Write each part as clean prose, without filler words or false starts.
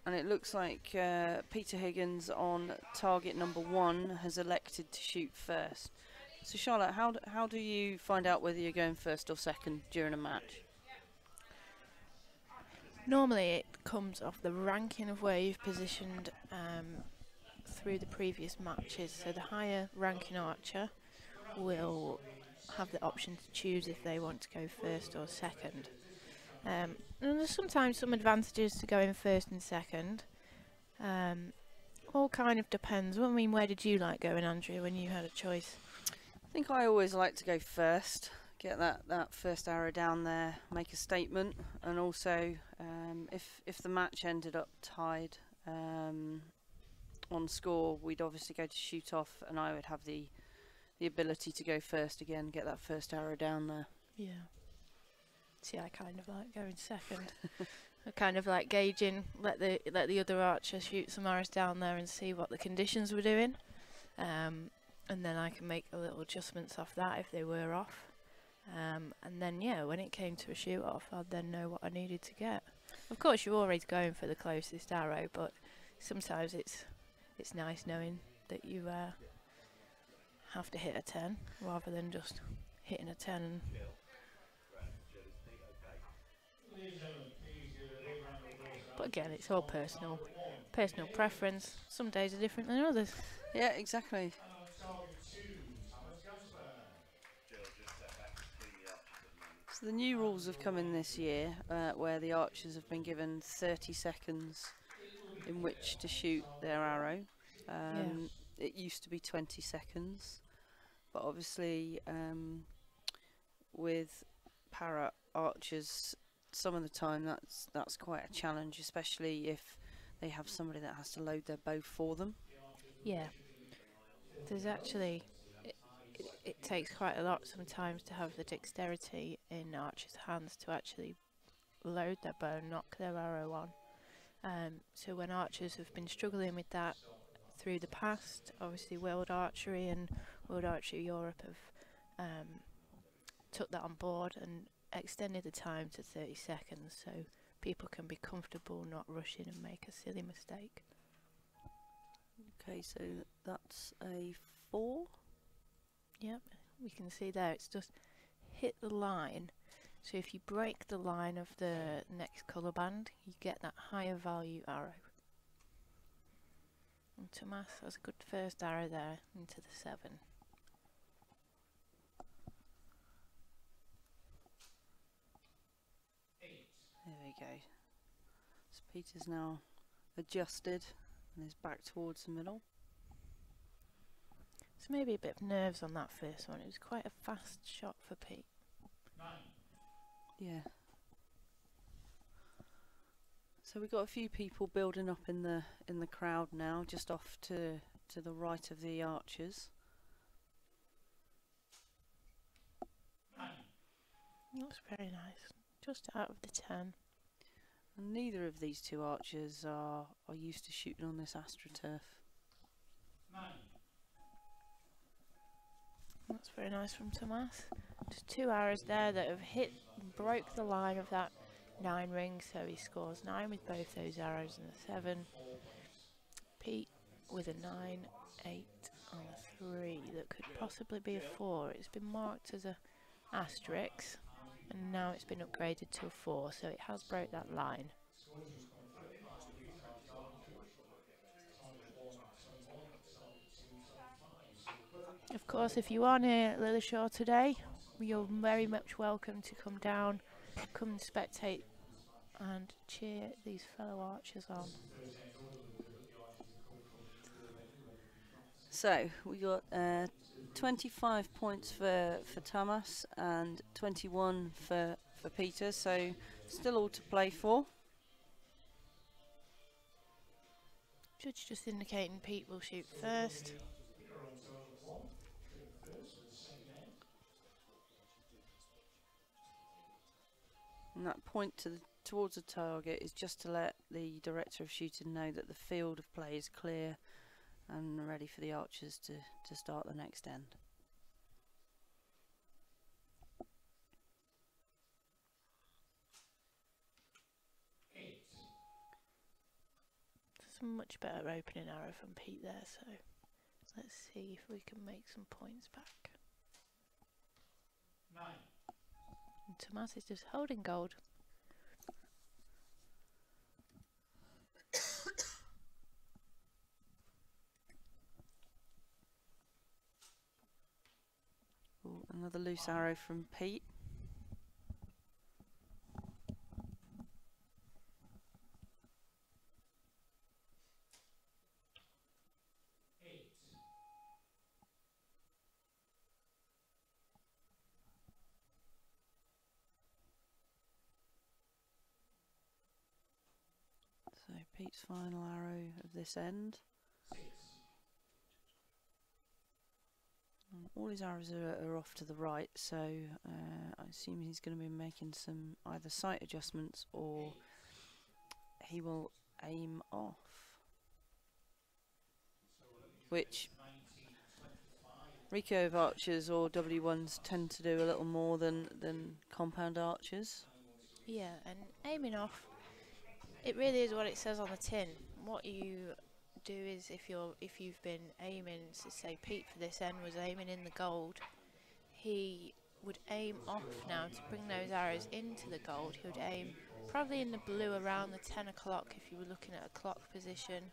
And it looks like Peter Higgins on target number 1 has elected to shoot first. So Charlotte, how do you find out whether you're going first or second during a match? Normally it comes off the ranking of where you've positioned through the previous matches. So the higher ranking archer will have the option to choose if they want to go first or second. And there's sometimes some advantages to going first and second. All kind of depends. I mean, where did you like going, Andrea, when you had a choice? I think I always like to go first, get that first arrow down there, make a statement, and also if the match ended up tied on score, we'd obviously go to shoot off, and I would have the ability to go first again, get that first arrow down there. Yeah. See, I kind of like going second. I kind of like gauging, let the other archer shoot some arrows down there and see what the conditions were doing, and then I can make a little adjustments off that if they were off, and then yeah, when it came to a shoot off, I'd then know what I needed to get. Of course, you're always going for the closest arrow, but sometimes it's nice knowing that you have to hit a 10 rather than just hitting a 10 and but again, it's all personal preference. Some days are different than others. Yeah, exactly. So the new rules have come in this year, where the archers have been given 30 seconds in which to shoot their arrow. It used to be 20 seconds, but obviously with para archers, some of the time that's quite a challenge, especially if they have somebody that has to load their bow for them. Yeah, there's actually it takes quite a lot sometimes to have the dexterity in archers' hands to actually load their bow and knock their arrow on. So when archers have been struggling with that through the past, obviously World Archery and World Archery Europe have took that on board and extended the time to 30 seconds so people can be comfortable not rushing and make a silly mistake. Okay, so that's a 4. Yep, we can see there it's just hit the line. So if you break the line of the next colour band, you get that higher value arrow. And Tomas has a good first arrow there into the 7. There we go. So Peter's now adjusted and is back towards the middle. So maybe a bit of nerves on that first one. It was quite a fast shot for Pete. Yeah. So we've got a few people building up in the crowd now, just off to the right of the archers. That's very nice. Just out of the 10. And neither of these two archers are used to shooting on this AstroTurf. That's very nice from Tomas. Just 2 arrows there that have broke the line of that 9 ring, so he scores 9 with both those arrows and a 7. Pete with a 9, 8 and a 3 that could possibly be a 4. It's been marked as a asterisk and now it's been upgraded to a 4, so it has broke that line. Of course, if you are near Lilleshall today, you're very much welcome to come down, come and spectate and cheer these fellow archers on. So we got 25 points for Thomas and 21 for Peter, so still all to play for. Judge just indicating Pete will shoot first. And that point towards the target is just to let the director of shooting know that the field of play is clear and ready for the archers to start the next end. a much better opening arrow from Pete there, so let's see if we can make some points back. 9. And Tomas is just holding gold. Ooh, another loose arrow from Pete. So Pete's final arrow of this end. 6. All his arrows are off to the right, so I assume he's going to be making some either sight adjustments or he will aim off. Which recurve archers or W1s tend to do a little more than compound archers. Yeah, and aiming off, it really is what it says on the tin. What you do is if you've been aiming, so say Pete for this end was aiming in the gold, he would aim off now to bring those arrows into the gold. He would aim probably in the blue around the 10 o'clock if you were looking at a clock position,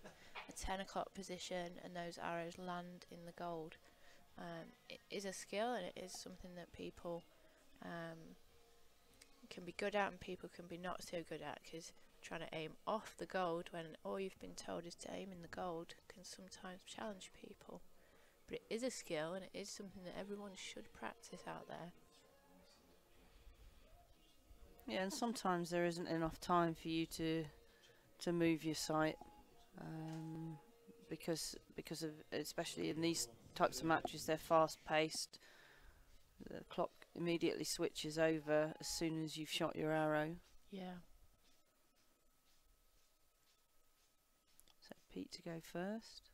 a 10 o'clock position, and those arrows land in the gold. It is a skill, and it is something that people can be good at and people can be not so good at, because trying to aim off the gold when all you've been told is to aim in the gold can sometimes challenge people. But it is a skill, and it is something that everyone should practice out there. Yeah, and sometimes there isn't enough time for you to move your sight, because of, especially in these types of matches, they're fast paced. The clock immediately switches over as soon as you've shot your arrow. Yeah. So Pete to go first.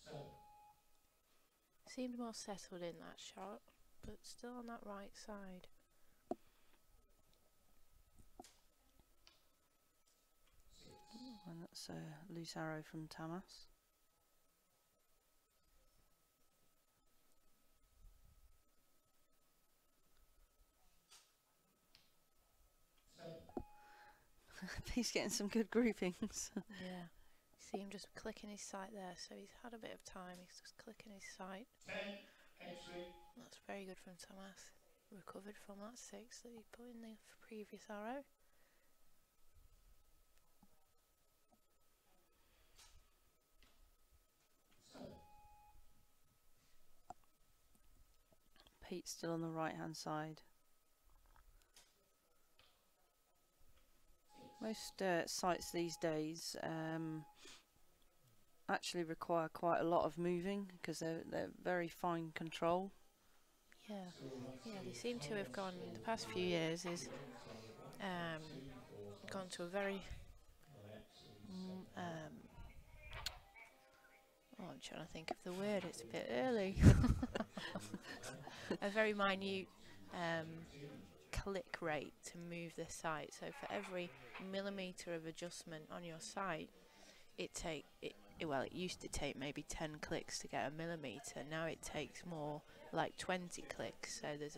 7. Seemed more settled in that shot, but still on that right side. And that's a loose arrow from Tamas. He's getting some good groupings. Yeah. See him just clicking his sight there, so he's had a bit of time. He's just clicking his sight. 10. Entry. That's very good from Tomas. Recovered from that 6 that he put in the previous arrow. Pete's still on the right hand side. Most sites these days actually require quite a lot of moving because they're very fine control. Yeah, yeah. They seem to have gone the past few years is gone to a very I'm trying to think of the word. It's a bit early. A very minute click rate to move the sight. So for every millimetre of adjustment on your sight, it used to take maybe 10 clicks to get a millimetre. Now it takes more like 20 clicks. So there's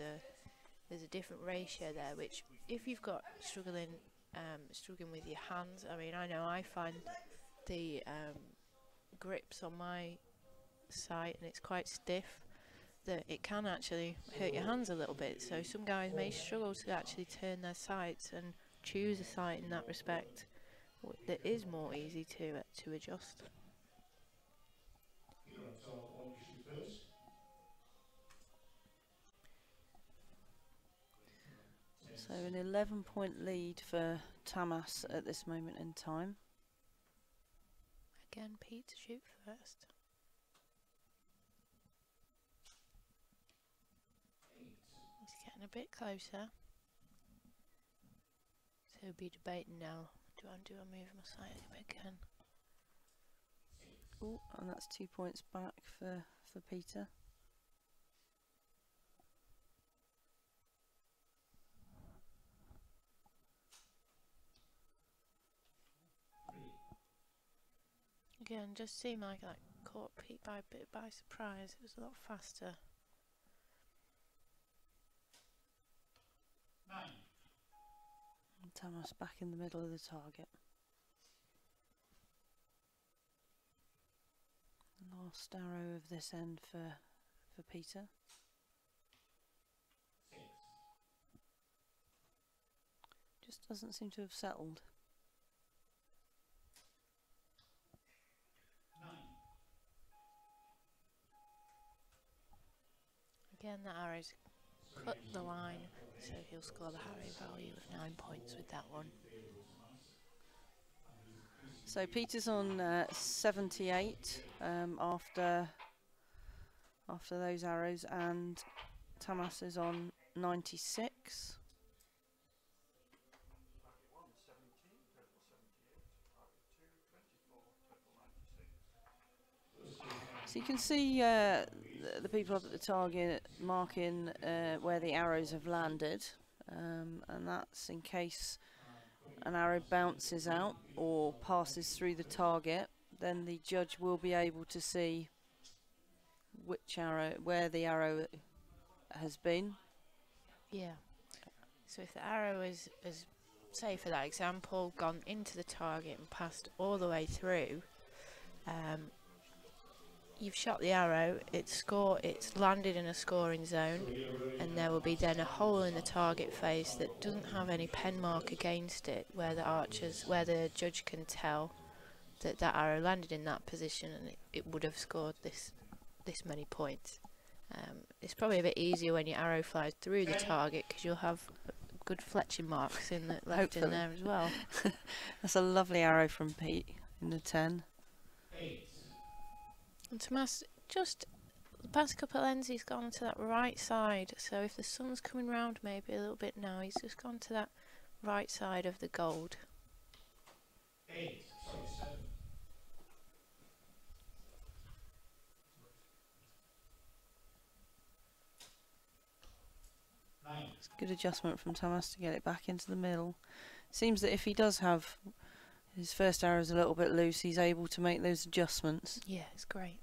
a different ratio there, which if you've got struggling with your hands, I mean, I know I find the grips on my sight and it's quite stiff, that it can actually hurt your hands a little bit. So some guys may struggle to actually turn their sights and choose a sight in that respect that is more easy to adjust. Here on top, on you shoot first. So an 11-point lead for Tamas at this moment in time. Again, Pete to shoot first. He's getting a bit closer. So he'll be debating now. Do I move my sight again? Oh, and that's 2 points back for Peter. Again, just seemed like that caught Pete by a bit by surprise. It was a lot faster. 9. And Tamas back in the middle of the target. Last arrow of this end for Peter. 6. Just doesn't seem to have settled. 9. Again, that arrow's cut the line, so he'll score the Harry value of 9 points with that one. So Peter's on 78 after those arrows, and Tamas is on 96. So you can see the people up at the target marking where the arrows have landed, and that's in case an arrow bounces out or passes through the target, then the judge will be able to see which arrow, where the arrow has been. Yeah. So if the arrow has, say for that example, gone into the target and passed all the way through, you've shot the arrow, it's landed in a scoring zone, and there will be then a hole in the target face that doesn't have any pen mark against it, where the judge can tell that that arrow landed in that position and it would have scored this many points. It's probably a bit easier when your arrow flies through the target because you'll have good fletching marks left in there as well. That's a lovely arrow from Pete in the 10. 8. And Tamas, just the past couple of ends, he's gone to that right side. So if the sun's coming round maybe a little bit now, he's just gone to that right side of the gold. 8. Sorry, 7. 9. It's a good adjustment from Tamas to get it back into the middle. Seems that if he does have his first arrow's a little bit loose, he's able to make those adjustments. Yeah, it's great.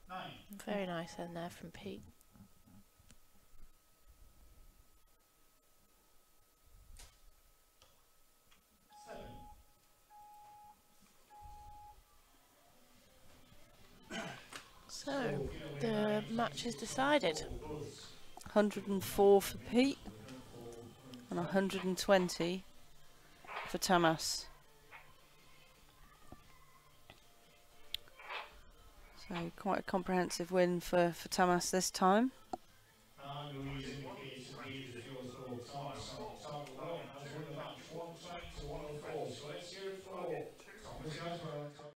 9. Very nice end there from Pete. 7. So the match is decided. 104 for Pete and 120 for Tamas. So quite a comprehensive win for Tamas this time.